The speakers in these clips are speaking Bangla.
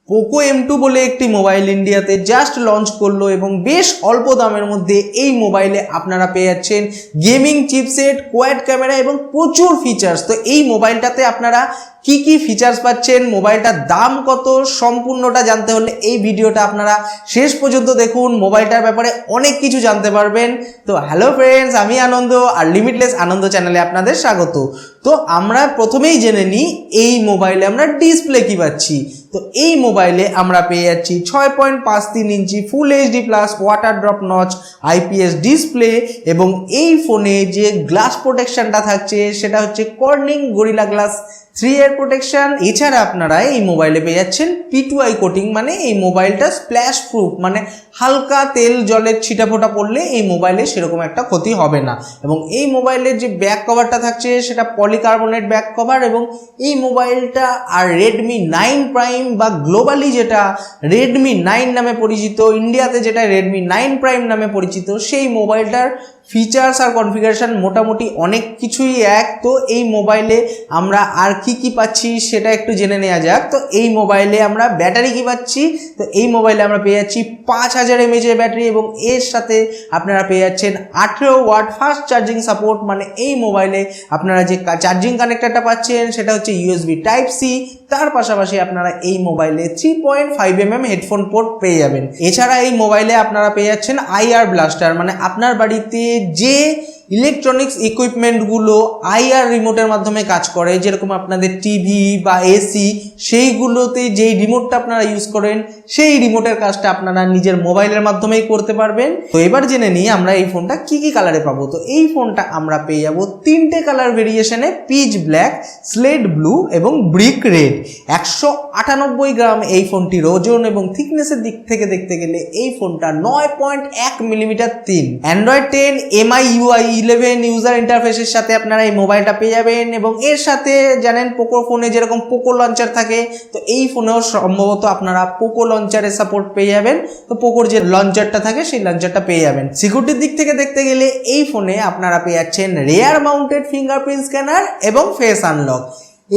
পোকো M2 বলে একটি মোবাইল ইন্ডিয়াতে জাস্ট লঞ্চ করলো এবং বেশ অল্প দামের মধ্যে এই মোবাইলে আপনারা পেয়ে যাচ্ছেন গেমিং চিপসেট, কোয়াড ক্যামেরা এবং প্রচুর ফিচার্স। তো এই মোবাইলটাতে আপনারা কি কি ফিচার্স পাচ্ছেন, মোবাইলটার দাম কত, সম্পূর্ণটা জানতে হলে এই ভিডিওটা আপনারা শেষ পর্যন্ত দেখুন। মোবাইলটার ব্যাপারে অনেক কিছু জানতে পারবেন। তো হ্যালো ফ্রেন্ডস, আমি আনন্দ আর লিমিটলেস আনন্দ চ্যানেলে আপনাদের স্বাগত। তো আমরা প্রথমেই জেনে নিই এই মোবাইলে আমরা ডিসপ্লে কি পাচ্ছি। তো এই মোবাইলে আমরা পেয়ে যাচ্ছি 6.53 inch full HD plus water drop notch IPS display এবং এই ফোনে যে গ্লাস প্রোটেকশনটা থাকছে সেটা হচ্ছে কর্নিং গরিলা গ্লাস 3 এর প্রোটেকশন। এছাড়া আপনারা এই মোবাইলে পেয়ে যাচ্ছেন P2I কোটিং, মানে এই মোবাইলটা স্প্ল্যাশ প্রুফ, মানে হালকা তেল জলের ছিটাফোটা পড়লে এই মোবাইলে সেরকম একটা ক্ষতি হবে না। এবং এই মোবাইলের যে ব্যাক কভারটা থাকছে সেটা পলিকার্বনেট ব্যাক কভার এবং এই মোবাইলটা আর Redmi 9 প্রাইম বা গ্লোবালি যেটা Redmi 9 নামে পরিচিত, ইন্ডিয়াতে যেটা Redmi 9 প্রাইম নামে পরিচিত, সেই মোবাইলটার ফিচার্স আর কনফিগারেশন মোটামুটি অনেক কিছুই এক। তো এই মোবাইলে আমরা আর কি কি পাচ্ছি সেটা একটু জেনে নেওয়া যাক। তো এই মোবাইলে আমরা ব্যাটারি কি পাচ্ছি, তো এই মোবাইলে আমরা পেয়ে যাচ্ছি 5000 mAh এর ব্যাটারি এবং এর সাথে আপনারা পেয়ে যাচ্ছেন 18 ওয়াট ফাস্ট চার্জিং সাপোর্ট। মানে এই মোবাইলে আপনারা যে চার্জিং কানেক্টরটা পাচ্ছেন সেটা হচ্ছে USB Type-C। তার পাশাপাশি আপনারা এই মোবাইলে 3.5mm হেডফোন পোর্ট পেয়ে যাবেন। এছাড়া এই মোবাইলে আপনারা পেয়ে যাচ্ছেন IR ব্লাস্টার, মানে আপনার বাড়িতে যে ইলেকট্রনিক্স ইকুইপমেন্টগুলো IR রিমোটের মাধ্যমে কাজ করে, যেরকম আপনাদের টিভি বা এসি, সেইগুলোতে যেই রিমোটটা আপনারা ইউজ করেন সেই রিমোটের কাজটা আপনারা নিজের মোবাইলের মাধ্যমেই করতে পারবেন। তো এবার জেনে নিই আমরা এই ফোনটা কি কি কালারে পাবো। তো এই ফোনটা আমরা পেয়ে যাবো 3টে কালার ভেরিয়েশনে, পিচ ব্ল্যাক, স্লেট ব্লু এবং ব্রিক রেড। 198 গ্রাম এই ফোনটির ওজন এবং থিকনেসের দিক থেকে দেখতে গেলে এই ফোনটা 9.1 millimetre thin. Android 10 MIUI 11 user ইন্টারফেসের সাথে আপনারা এই মোবাইলটা পেয়ে যাবেন এবং এর সাথে জানেন পোকো ফোনে যেরকম পোকো লঞ্চার থাকে, তো এই ফোনেও সম্ভবত আপনারা পোকো লঞ্চারের সাপোর্ট পেয়ে যাবেন। তো পোকোর যে লঞ্চারটা থাকে সেই লঞ্চারটা পেয়ে যাবেন। সিকিউরিটির দিক থেকে দেখতে গেলে এই ফোনে আপনারা পেয়ে যাচ্ছেন রেয়ার মাউন্টেড ফিঙ্গারপ্রিন্ট স্ক্যানার এবং ফেস আনলক।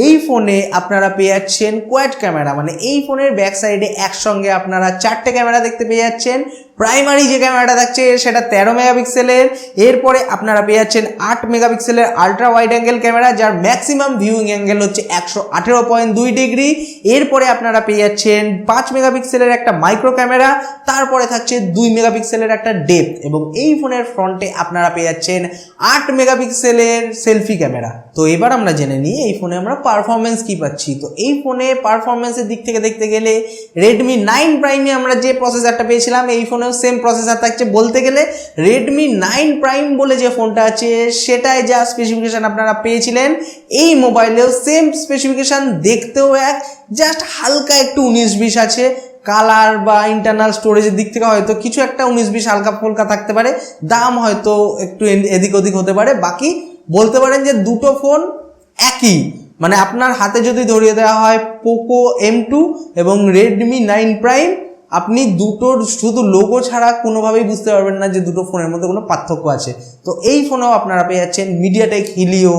এই ফোনে আপনারা পেয়ে যাচ্ছেন কোয়াড ক্যামেরা, মানে এই ফোনের ব্যাক সাইডে একসঙ্গে আপনারা 4টে ক্যামেরা দেখতে পেয়ে যাচ্ছেন। প্রাইমারি যে ক্যামেরাটা থাকছে সেটা 13 মেগাপিক্সেলের, এরপরে আপনারা পেয়ে যাচ্ছেন 8 মেগাপিক্সেলের আলট্রা ওয়াইড অ্যাঙ্গেল ক্যামেরা যার ম্যাক্সিমাম ভিউইং অ্যাঙ্গেল হচ্ছে 118.2 ডিগ্রি। এরপরে আপনারা পেয়ে যাচ্ছেন 5 মেগাপিক্সেলের একটা মাইক্রো ক্যামেরা, তারপরে থাকছে 2 মেগাপিক্সেলের একটা ডেপথ এবং এই ফোনের ফ্রন্টে আপনারা পেয়ে যাচ্ছেন 8 মেগাপিক্সেলের সেলফি ক্যামেরা। তো এবার আমরা জেনে নিই এই ফোনে আমরা পারফরমেন্স কি পাচ্ছি। তো এই ফোনে পারফরমেন্সের দিক থেকে দেখতে গেলে Redmi 9 প্রাইমে আমরা যে প্রসেসরটা পেয়েছিলাম এই ফোনেও সেম প্রসেসর থাকছে। বলতে গেলে Redmi 9 প্রাইম বলে যে ফোনটা আছে সেটাই যা স্পেসিফিকেশন আপনারা পেয়েছিলেন এই মোবাইলেও সেম স্পেসিফিকেশন, দেখতেও এক, জাস্ট হালকা একটু 19-20 আছে। কালার বা ইন্টারনাল স্টোরেজের দিক থেকে হয়তো কিছু একটা 19-20 হালকা ফুলকা থাকতে পারে, দাম হয়তো একটু এদিক ওদিক হতে পারে। বাকি বলতে পারেন যে দুটো ফোন একই, মানে আপনার হাতে যদি ধরিয়ে দেওয়া হয় পোকো M2 এবং Redmi 9 প্রাইম, আপনি দুটোর শুধু লোগো ছাড়া কোনোভাবেই বুঝতে পারবেন না যে দুটো ফোনের মধ্যে কোনো পার্থক্য আছে। তো এই ফোনেও আপনারা পেয়ে যাচ্ছেন মিডিয়াটেক Helio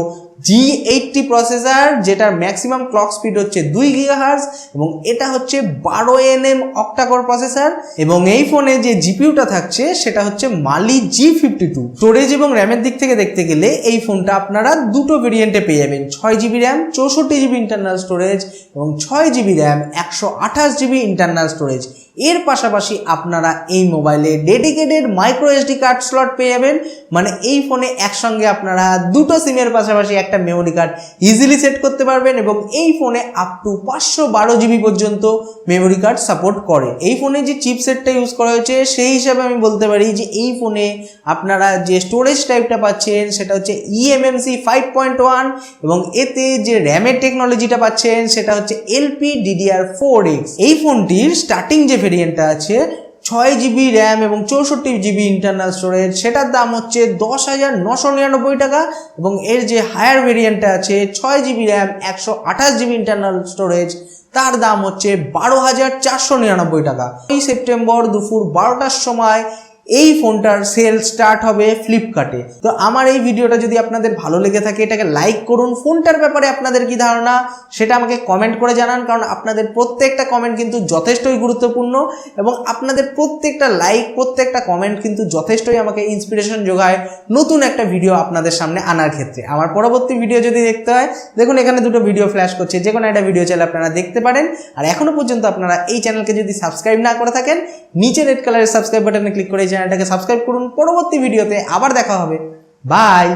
G80 প্রসেসর, যেটার ম্যাক্সিমাম ক্লক স্পিড হচ্ছে 2 GHz এবং এটা হচ্ছে 12 nm অক্টাকোর প্রসেসর। এবং এই ফোনে যে জিপিইউটা থাকছে সেটা হচ্ছে Mali G52। স্টোরেজ এবং র্যামের দিক থেকে দেখতে গেলে এই ফোনটা আপনারা দুটো ভেরিয়েন্টে পেয়ে যাবেন, 6GB RAM 64GB internal storage এবং 6GB RAM 128GB internal storage. এর পাশাপাশি আপনারা এই মোবাইলে dedicated micro SD card slot পেয়ে যাবেন, মানে এই ফোনে একসঙ্গে আপনারা দুটো সিমের পাশাপাশি একটা মেমোরি কার্ড ইজিলি সেট করতে পারবেন এবং এই ফোনে আপ টু 512GB পর্যন্ত মেমোরি কার্ড সাপোর্ট করে। এই ফোনে যে চিপসেটটা ইউজ করা হয়েছে সেই হিসাবে আমি বলতে পারি যে এই ফোনে আপনারা যে স্টোরেজ টাইপটা পাচ্ছেন সেটা হচ্ছে eMMC 5.1 এবং এতে যে র্যামের টেকনোলজিটা পাচ্ছেন সেটা হচ্ছে LPDDR4X। এই ফোনটির স্টার্টিং যে ভেরিয়েন্টটা আছে 6GB র্যাম এবং 64GB ইন্টারনাল স্টোরেজ, সেটার দাম হচ্ছে 10,999 টাকা এবং এর যে হায়ার ভেরিয়েন্টটা আছে 6GB RAM 128GB internal storage, তার দাম হচ্ছে 12,499 টাকা। এই সেপ্টেম্বর দুপুর 12টার সময় এই ফোনটার সেল স্টার্ট হবে ফ্লিপকার্টে। তো আমার এই ভিডিওটা যদি আপনাদের ভালো লেগে থাকে এটাকে লাইক করুন। ফোনটার ব্যাপারে আপনাদের কি ধারণা সেটা আমাকে কমেন্ট করে জানান, কারণ আপনাদের প্রত্যেকটা কমেন্ট কিন্তু যথেষ্টই গুরুত্বপূর্ণ এবং আপনাদের প্রত্যেকটা লাইক প্রত্যেকটা কমেন্ট কিন্তু যথেষ্টই আমাকে ইন্সপিরেশন যোগায় নতুন একটা ভিডিও আপনাদের সামনে আনার ক্ষেত্রে। আমার পরবর্তী ভিডিও যদি দেখতে হয়, দেখুন এখানে দুটো ভিডিও ফ্ল্যাশ করছে, যে কোনো একটা ভিডিও চাইলে আপনারা দেখতে পারেন। আর এখনো পর্যন্ত আপনারা এই চ্যানেলকে যদি সাবস্ক্রাইব না করে থাকেন, নিচে রেড কালারের সাবস্ক্রাইব বাটনে ক্লিক করে এই চ্যানেলটাকে সাবস্ক্রাইব করুন। পরবর্তী ভিডিওতে আবার দেখা হবে। বাই।